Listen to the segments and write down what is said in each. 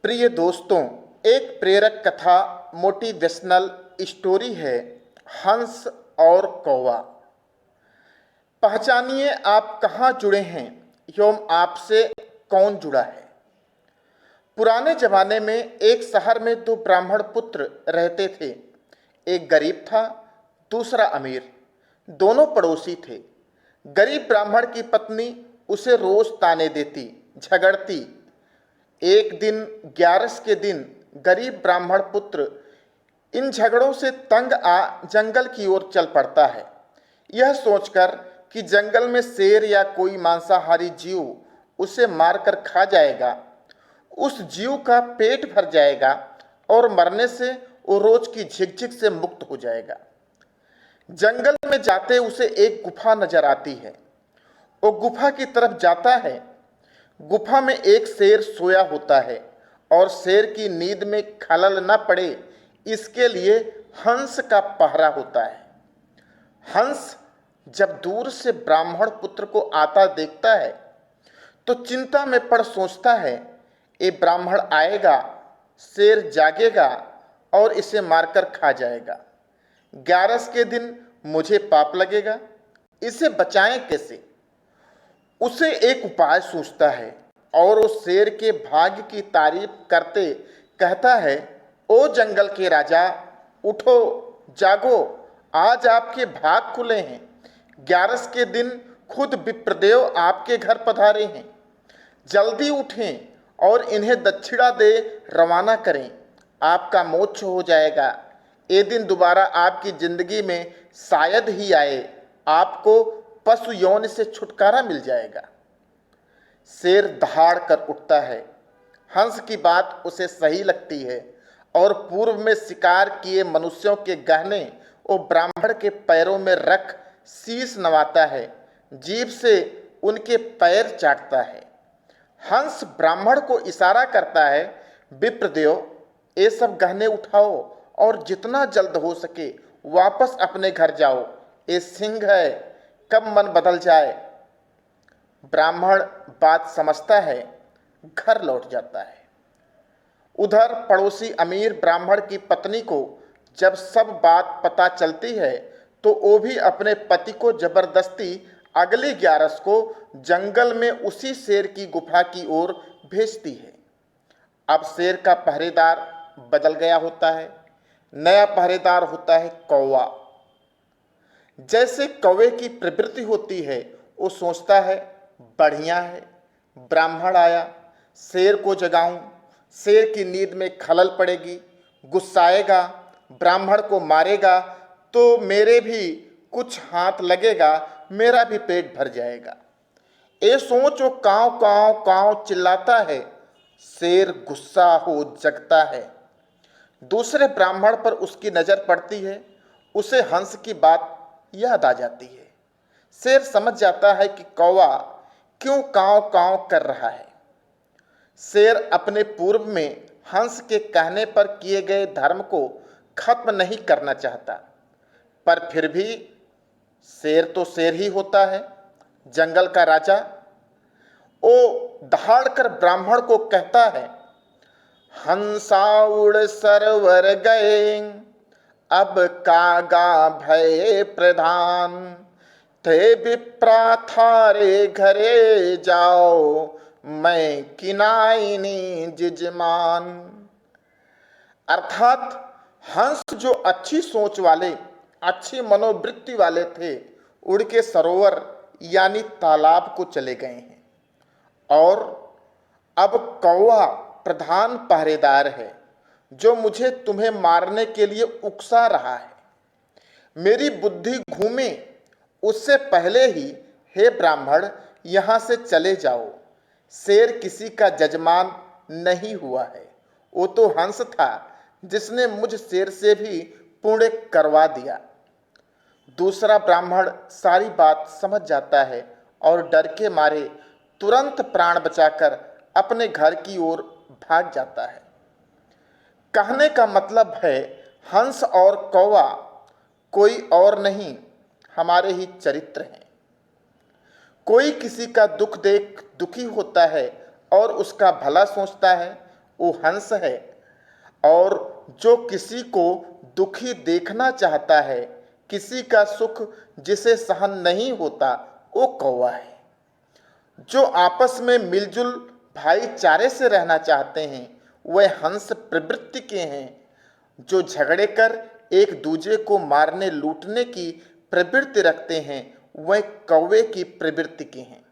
प्रिय दोस्तों, एक प्रेरक कथा मोटिवेशनल स्टोरी है हंस और कौवा। पहचानिए आप कहाँ जुड़े हैं एवं आपसे कौन जुड़ा है। पुराने जमाने में एक शहर में दो ब्राह्मण पुत्र रहते थे। एक गरीब था, दूसरा अमीर। दोनों पड़ोसी थे। गरीब ब्राह्मण की पत्नी उसे रोज ताने देती, झगड़ती। एक दिन ग्यारस के दिन गरीब ब्राह्मण पुत्र इन झगड़ों से तंग आ जंगल की ओर चल पड़ता है, यह सोचकर कि जंगल में शेर या कोई मांसाहारी जीव उसे मारकर खा जाएगा, उस जीव का पेट भर जाएगा और मरने से वो रोज की झिकझिक से मुक्त हो जाएगा। जंगल में जाते उसे एक गुफा नजर आती है। वो गुफा की तरफ जाता है। गुफा में एक शेर सोया होता है और शेर की नींद में खलल न पड़े इसके लिए हंस का पहरा होता है। हंस जब दूर से ब्राह्मण पुत्र को आता देखता है तो चिंता में पड़ सोचता है, ये ब्राह्मण आएगा, शेर जागेगा और इसे मारकर खा जाएगा। ग्यारस के दिन मुझे पाप लगेगा, इसे बचाएं कैसे। उसे एक उपाय सोचता है और उस शेर के भाग्य की तारीफ करते कहता है, ओ जंगल के राजा, उठो, जागो, आज आपके भाग खुले हैं। ग्यारस के दिन खुद विप्रदेव आपके घर पधारे हैं। जल्दी उठें और इन्हें दक्षिणा दे रवाना करें, आपका मोक्ष हो जाएगा। ये दिन दोबारा आपकी जिंदगी में शायद ही आए, आपको पशु यौन से छुटकारा मिल जाएगा। शेर दहाड़ कर उठता है। हंस की बात उसे सही लगती है और पूर्व में शिकार किए मनुष्यों के गहने वो ब्राह्मण के पैरों में रख शीश नवाता है, जीभ से उनके पैर चाटता है। हंस ब्राह्मण को इशारा करता है, विप्रदेव, ये सब गहने उठाओ और जितना जल्द हो सके वापस अपने घर जाओ। ये सिंह है, कब मन बदल जाए। ब्राह्मण बात समझता है, घर लौट जाता है। उधर पड़ोसी अमीर ब्राह्मण की पत्नी को जब सब बात पता चलती है तो वो भी अपने पति को जबरदस्ती अगली ग्यारस को जंगल में उसी शेर की गुफा की ओर भेजती है। अब शेर का पहरेदार बदल गया होता है। नया पहरेदार होता है कौवा। जैसे कौवे की प्रवृत्ति होती है, वो सोचता है, बढ़िया है, ब्राह्मण आया, शेर को जगाऊं, शेर की नींद में खलल पड़ेगी, गुस्साएगा, ब्राह्मण को मारेगा तो मेरे भी कुछ हाथ लगेगा, मेरा भी पेट भर जाएगा। ये सोच वो कांव कांव कांव चिल्लाता है। शेर गुस्सा हो जगता है। दूसरे ब्राह्मण पर उसकी नजर पड़ती है। उसे हंस की बात याद आ जाती है। शेर समझ जाता है कि कौवा क्यों कांव कांव कर रहा है। शेर अपने पूर्व में हंस के कहने पर किए गए धर्म को खत्म नहीं करना चाहता, पर फिर भी शेर तो शेर ही होता है, जंगल का राजा। वो दहाड़ कर ब्राह्मण को कहता है, हंसा उड़ सरवर गए, अब कागा भय प्रधान, थे विप्रा थारे घरे जाओ, मैं किनाइनी जिजमान। अर्थात हंस जो अच्छी सोच वाले, अच्छी मनोवृत्ति वाले थे, उड़ के सरोवर यानी तालाब को चले गए हैं और अब कौवा प्रधान पहरेदार है जो मुझे तुम्हें मारने के लिए उकसा रहा है। मेरी बुद्धि घूमे उससे पहले ही हे ब्राह्मण, यहाँ से चले जाओ। शेर किसी का जजमान नहीं हुआ है, वो तो हंस था जिसने मुझ शेर से भी पुण्य करवा दिया। दूसरा ब्राह्मण सारी बात समझ जाता है और डर के मारे तुरंत प्राण बचाकर अपने घर की ओर भाग जाता है। कहने का मतलब है, हंस और कौवा कोई और नहीं, हमारे ही चरित्र हैं। कोई किसी का दुख देख दुखी होता है और उसका भला सोचता है, वो हंस है, और जो किसी को दुखी देखना चाहता है, किसी का सुख जिसे सहन नहीं होता, वो कौवा है। जो आपस में मिलजुल भाईचारे से रहना चाहते हैं, वह हंस प्रवृत्ति के हैं। जो झगड़े कर एक दूसरे को मारने लूटने की प्रवृत्ति रखते हैं, वह कौवे की प्रवृत्ति के हैं।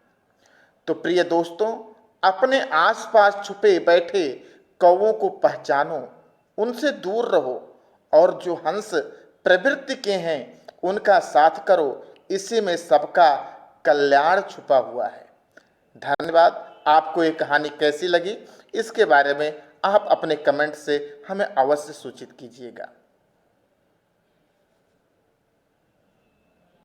तो प्रिय दोस्तों, अपने आसपास छुपे बैठे कौवों को पहचानो, उनसे दूर रहो, और जो हंस प्रवृत्ति के हैं उनका साथ करो। इसी में सबका कल्याण छुपा हुआ है। धन्यवाद। आपको ये कहानी कैसी लगी, इसके बारे में आप अपने कमेंट से हमें अवश्य सूचित कीजिएगा।